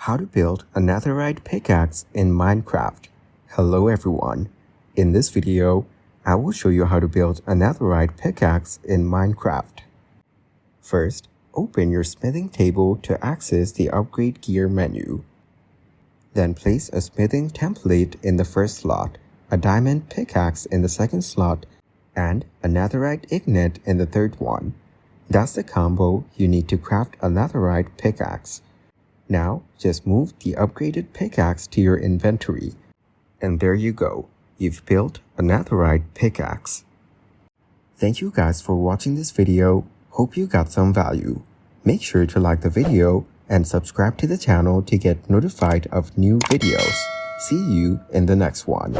How to build a netherite pickaxe in Minecraft. Hello everyone. In this video, I will show you how to build a netherite pickaxe in Minecraft. First, open your smithing table to access the upgrade gear menu. Then place a smithing template in the first slot, a diamond pickaxe in the second slot, and a netherite ingot in the third one. That's the combo you need to craft a netherite pickaxe. Now, just move the upgraded pickaxe to your inventory. And there you go. You've built a netherite pickaxe. Thank you guys for watching this video. Hope you got some value. Make sure to like the video and subscribe to the channel to get notified of new videos. See you in the next one.